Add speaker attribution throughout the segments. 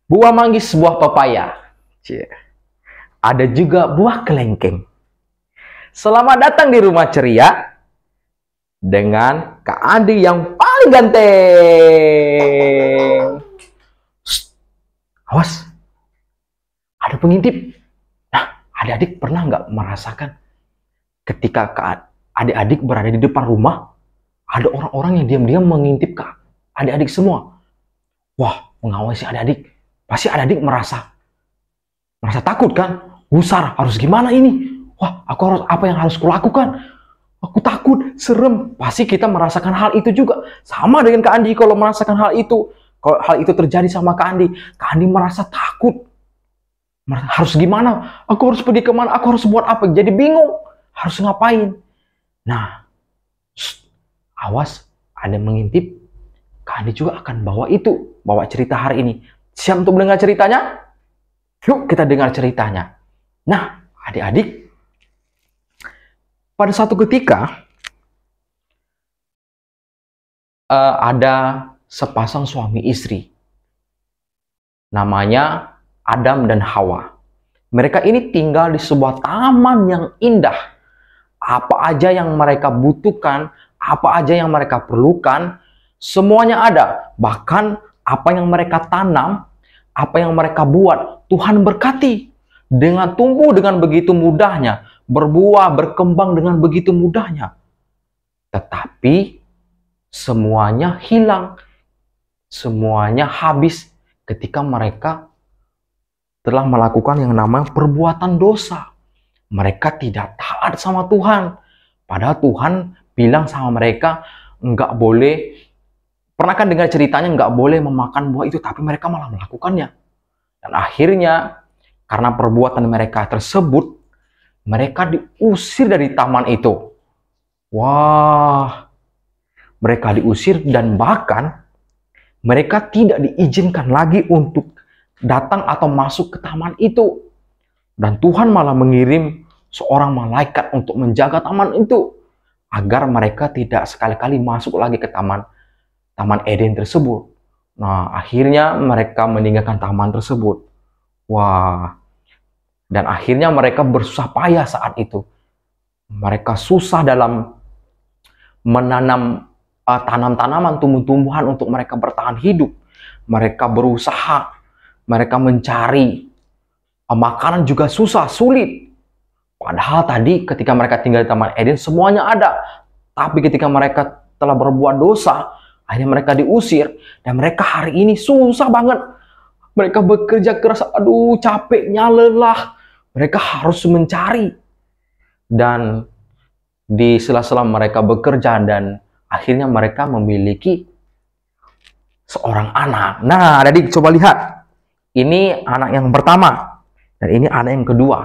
Speaker 1: Buah manggis, buah pepaya. Cie. Ada juga buah kelengkeng. Selamat datang di Rumah Ceria dengan Kak Andi yang paling ganteng. Shh, awas, ada pengintip. Nah, adik-adik pernah nggak merasakan ketika adik-adik berada di depan rumah, ada orang-orang yang diam-diam mengintip Kak adik-adik semua. Wah, mengawasi adik-adik. Pasti adik-adik merasa takut kan? Gusar, harus gimana ini? Wah, aku harus apa yang harus kulakukan? Aku takut, serem. Pasti kita merasakan hal itu juga. Sama dengan Kak Andi kalau merasakan hal itu. Kalau hal itu terjadi sama Kak Andi merasa takut. Harus gimana? Aku harus pergi kemana? Aku harus buat apa? Jadi bingung. Harus ngapain? Nah, awas, ada yang mengintip. Kak Andi juga akan bawa cerita hari ini. Siap untuk mendengar ceritanya? Yuk kita dengar ceritanya. Nah, adik-adik, pada suatu ketika ada sepasang suami istri. Namanya Adam dan Hawa. Mereka ini tinggal di sebuah taman yang indah. Apa aja yang mereka butuhkan, apa aja yang mereka perlukan, semuanya ada. Bahkan apa yang mereka tanam, apa yang mereka buat, Tuhan berkati. Dengan tumbuh dengan begitu mudahnya, berbuah, berkembang dengan begitu mudahnya. Tetapi semuanya hilang. Semuanya habis ketika mereka telah melakukan yang namanya perbuatan dosa. Mereka tidak taat sama Tuhan. Padahal Tuhan bilang sama mereka, nggak boleh. Pernah kan dengar ceritanya nggak boleh memakan buah itu, tapi mereka malah melakukannya. Dan akhirnya, karena perbuatan mereka tersebut, mereka diusir dari taman itu. Wah, mereka diusir dan bahkan mereka tidak diizinkan lagi untuk datang atau masuk ke taman itu. Dan Tuhan malah mengirim seorang malaikat untuk menjaga taman itu, agar mereka tidak sekali-kali masuk lagi ke Taman Eden tersebut. Nah, akhirnya mereka meninggalkan taman tersebut. Wah, dan akhirnya mereka bersusah payah saat itu. Mereka susah dalam menanam tanam-tanaman, tumbuh-tumbuhan untuk mereka bertahan hidup. Mereka berusaha, mereka mencari makanan juga susah, sulit. Padahal tadi ketika mereka tinggal di Taman Eden semuanya ada. Tapi ketika mereka telah berbuat dosa, akhirnya mereka diusir. Dan mereka hari ini susah banget. Mereka bekerja keras, aduh capeknya, lelah. Mereka harus mencari. Dan di sela-sela mereka bekerja dan akhirnya mereka memiliki seorang anak. Nah, adik coba lihat. Ini anak yang pertama. Dan ini anak yang kedua.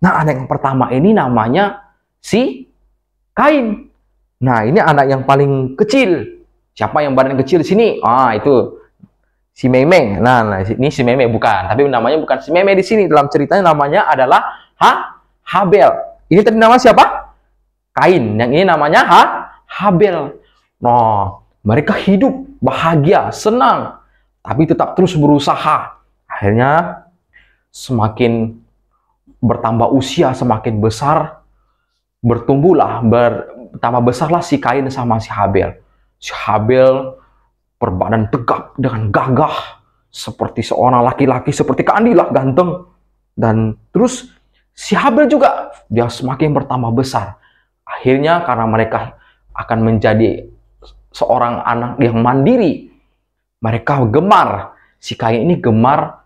Speaker 1: Nah, anak yang pertama ini namanya si Kain. Nah, ini anak yang paling kecil. Siapa yang badan kecil di sini? Ah, itu si Meme. Nah, ini si Meme bukan, tapi namanya bukan si Meme di sini. Dalam ceritanya namanya adalah Habel. Ini tadi nama siapa? Kain. Yang ini namanya Habel. Nah, mereka hidup bahagia, senang, tapi tetap terus berusaha. Akhirnya semakin bertambah usia, semakin besar, bertumbuhlah, bertambah besarlah si Kain sama si Habel. Si Habel berbadan tegap dengan gagah seperti seorang laki-laki, seperti Kak Andi lah, ganteng. Dan terus si Habel juga dia semakin bertambah besar. Akhirnya karena mereka akan menjadi seorang anak yang mandiri, mereka gemar. Si Kain ini gemar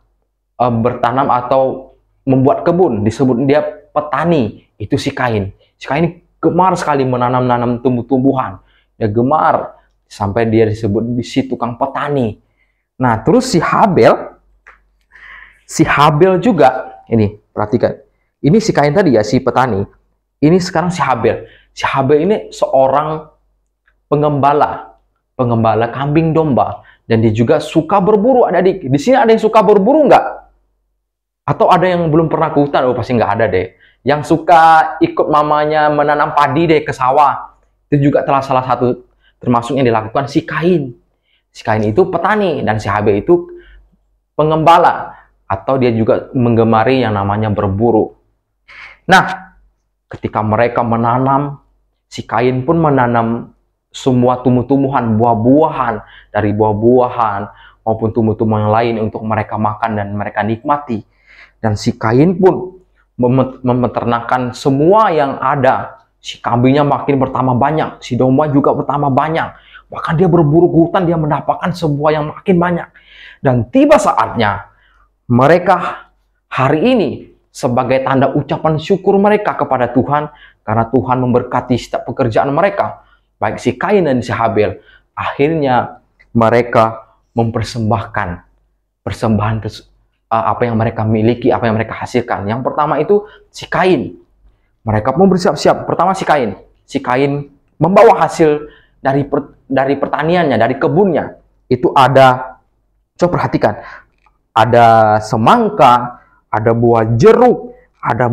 Speaker 1: bertanam atau membuat kebun, disebut dia petani. Itu si Kain. Si Kain ini gemar sekali menanam tumbuh-tumbuhan. Dia gemar sampai dia disebut si tukang petani. Nah, terus si Habel juga, ini perhatikan. Ini si Kain tadi ya, si petani. Ini sekarang si Habel. Si Habel ini seorang pengembala kambing domba, dan dia juga suka berburu. Adik-adik, di sini ada yang suka berburu nggak? Atau ada yang belum pernah ke hutan? Oh, pasti nggak ada deh. Yang suka ikut mamanya menanam padi deh ke sawah. Itu juga telah salah satu termasuk yang dilakukan si Kain. Si Kain itu petani dan si Habel itu pengembala, atau dia juga menggemari yang namanya berburu. Nah, ketika mereka menanam, si Kain pun menanam semua tumbuh-tumbuhan, buah-buahan, dari buah-buahan maupun tumbuh-tumbuhan lain untuk mereka makan dan mereka nikmati. Dan si Kain pun memeternakkan semua yang ada. Si kambingnya makin bertambah banyak, si domba juga bertambah banyak. Bahkan dia berburu ke hutan, dia mendapatkan sebuah yang makin banyak. Dan tiba saatnya mereka hari ini sebagai tanda ucapan syukur mereka kepada Tuhan karena Tuhan memberkati setiap pekerjaan mereka, baik si Kain dan si Habel. Akhirnya mereka mempersembahkan persembahan apa yang mereka miliki, apa yang mereka hasilkan. Yang pertama itu si Kain. Mereka pun bersiap-siap. Pertama si Kain. Si Kain membawa hasil dari pertaniannya, dari kebunnya. Itu ada, coba perhatikan, ada semangka, ada buah jeruk, ada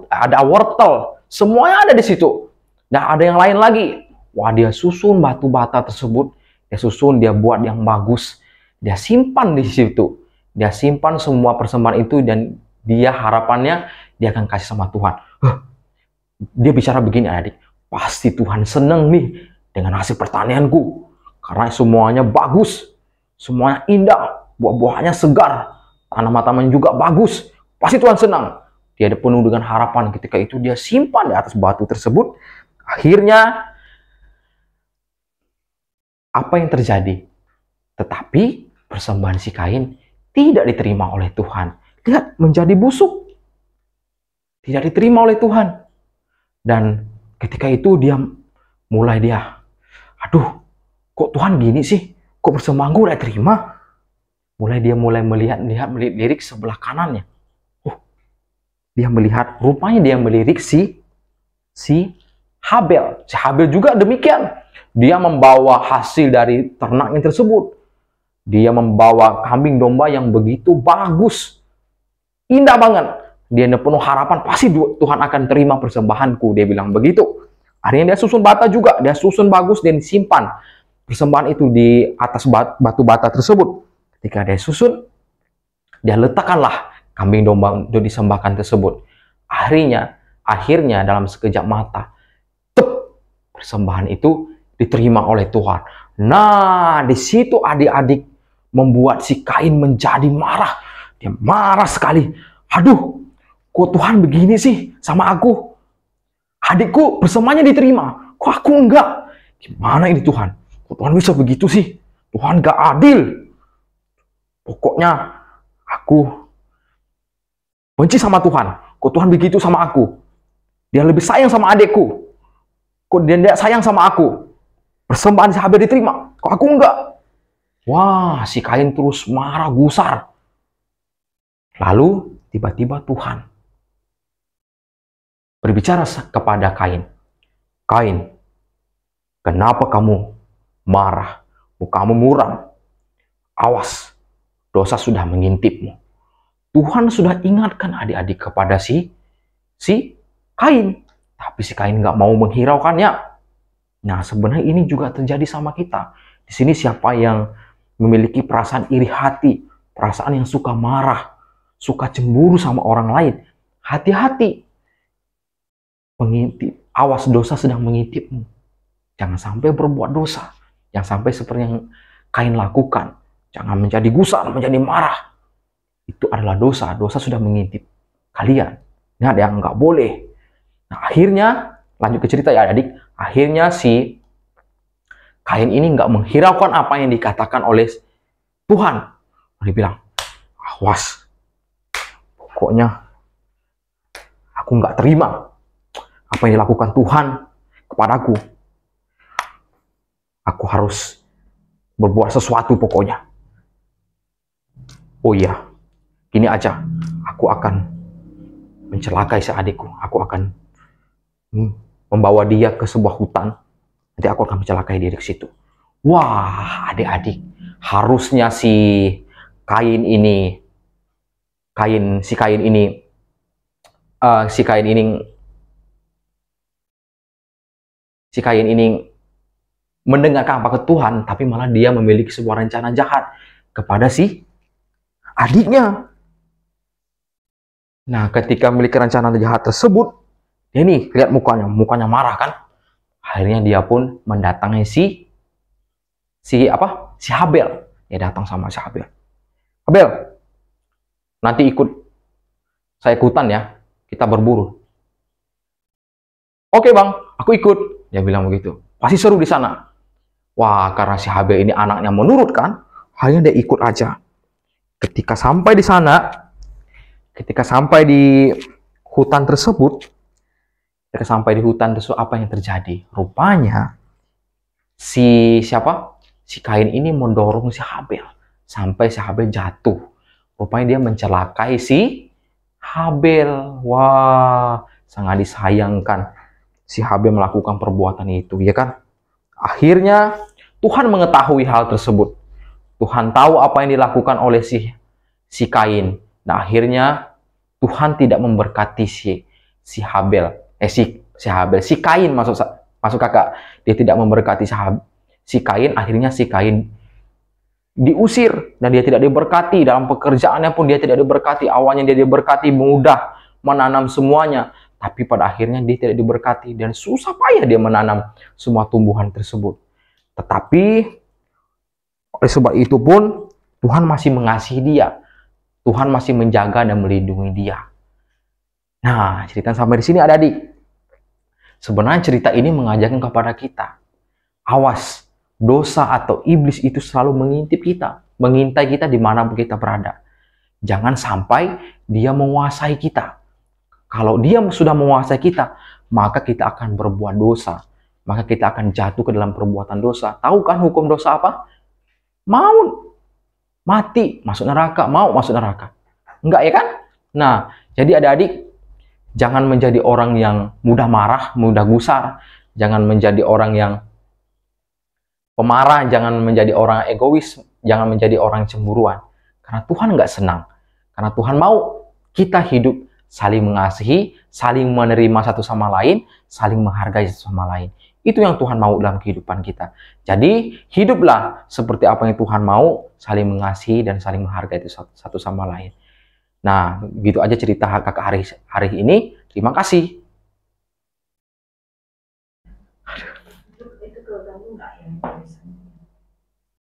Speaker 1: ada wortel. Semuanya ada di situ. Dan ada yang lain lagi. Wah, dia susun batu bata tersebut. Dia susun, dia buat yang bagus. Dia simpan di situ. Dia simpan semua persembahan itu dan dia harapannya dia akan kasih sama Tuhan. Dia bicara begini, adik, pasti Tuhan seneng nih dengan hasil pertanianku. Karena semuanya bagus, semuanya indah, buah-buahnya segar, tanaman-tanaman juga bagus. Pasti Tuhan senang. Dia ada penuh dengan harapan. Ketika itu dia simpan di atas batu tersebut. Akhirnya, apa yang terjadi? Tetapi persembahan si Kain tidak diterima oleh Tuhan. Lihat, menjadi busuk. Tidak diterima oleh Tuhan. Dan ketika itu dia mulai aduh, kok Tuhan gini sih? Kok persembahanku udah terima? Dia mulai melirik sebelah kanannya. Dia melihat, rupanya dia melirik si Habel. Si Habel juga demikian. Dia membawa hasil dari ternaknya tersebut. Dia membawa kambing domba yang begitu bagus. Indah banget. Dia penuh harapan, pasti Tuhan akan terima persembahanku. Dia bilang begitu. Akhirnya dia susun bata juga. Dia susun bagus dan simpan persembahan itu di atas batu bata tersebut. Ketika dia susun, dia letakkanlah kambing domba untuk disembahkan tersebut. Akhirnya dalam sekejap mata, persembahan itu diterima oleh Tuhan. Nah, di situ adik-adik membuat si Kain menjadi marah. Dia marah sekali. Aduh, kok Tuhan begini sih sama aku? Adikku persembahannya diterima, kok aku enggak? Gimana ini Tuhan? Kok Tuhan bisa begitu sih? Tuhan gak adil. Pokoknya aku benci sama Tuhan. Kok Tuhan begitu sama aku? Dia lebih sayang sama adikku. Kok dia tidak sayang sama aku? Persembahan si Habel diterima, kok aku enggak? Wah, si Kain terus marah gusar. Lalu tiba-tiba Tuhan berbicara kepada Kain. Kain, kenapa kamu marah? Mukamu muram. Awas, dosa sudah mengintipmu. Tuhan sudah ingatkan adik-adik kepada si Kain. Tapi si Kain nggak mau menghiraukannya. Nah, sebenarnya ini juga terjadi sama kita. Di sini siapa yang memiliki perasaan iri hati, perasaan yang suka marah, suka cemburu sama orang lain, hati-hati. Mengintip, awas dosa sedang mengintipmu. Jangan sampai berbuat dosa. Jangan sampai seperti yang Kain lakukan. Jangan menjadi gusar, menjadi marah. Itu adalah dosa. Dosa sudah mengintip kalian. Ingat ya, nggak boleh. Nah, akhirnya, lanjut ke cerita ya adik. Akhirnya si Kain ini nggak menghiraukan apa yang dikatakan oleh Tuhan. Dia bilang, awas. Pokoknya, aku nggak terima apa yang dilakukan Tuhan kepadaku. Aku harus berbuat sesuatu pokoknya. Oh iya, gini aja. Aku akan mencelakai si adikku. Aku akan membawa dia ke sebuah hutan. Nanti aku akan mencelakai diri ke situ. Wah, adik-adik. Harusnya si Kain ini mendengarkan apa ke Tuhan, tapi malah dia memiliki sebuah rencana jahat kepada si adiknya. Nah, ketika memiliki rencana jahat tersebut, dia nih lihat mukanya marah kan. Akhirnya dia pun mendatangi si Habel. Dia datang sama si Habel. Habel, nanti saya ikutan ya, kita berburu. Oke bang, aku ikut. Dia bilang begitu. Pasti seru di sana. Wah, karena si Habel ini anaknya menurut kan, akhirnya dia ikut aja. Ketika sampai di sana, ketika sampai di hutan tersebut, apa yang terjadi? Rupanya si Kain ini mendorong si Habel sampai si Habel jatuh. Rupanya dia mencelakai si Habel. Wah, sangat disayangkan si Habel melakukan perbuatan itu, ya kan? Akhirnya Tuhan mengetahui hal tersebut. Tuhan tahu apa yang dilakukan oleh si Kain. Nah, akhirnya Tuhan tidak memberkati si Kain masuk kakak. Dia tidak memberkati si Kain. Akhirnya si Kain diusir dan dia tidak diberkati. Dalam pekerjaannya pun dia tidak diberkati. Awalnya dia diberkati, mudah menanam semuanya, tapi pada akhirnya dia tidak diberkati dan susah payah dia menanam semua tumbuhan tersebut. Tetapi oleh sebab itu pun Tuhan masih mengasihi dia. Tuhan masih menjaga dan melindungi dia. Nah, cerita sampai di sini adik-adik. Sebenarnya cerita ini mengajarkan kepada kita, awas, dosa atau iblis itu selalu mengintip kita, mengintai kita dimanapun kita berada. Jangan sampai dia menguasai kita. Kalau dia sudah menguasai kita, maka kita akan berbuat dosa. Maka kita akan jatuh ke dalam perbuatan dosa. Tahu kan hukum dosa apa? Mau mati, masuk neraka, mau masuk neraka. Enggak ya kan? Nah, jadi adik-adik, jangan menjadi orang yang mudah marah, mudah gusar. Jangan menjadi orang yang pemarah, jangan menjadi orang egois, jangan menjadi orang cemburuan. Karena Tuhan nggak senang. Karena Tuhan mau kita hidup saling mengasihi, saling menerima satu sama lain, saling menghargai satu sama lain. Itu yang Tuhan mau dalam kehidupan kita. Jadi, hiduplah seperti apa yang Tuhan mau, saling mengasihi dan saling menghargai satu sama lain. Nah, gitu aja cerita kakak hari ini. Terima kasih.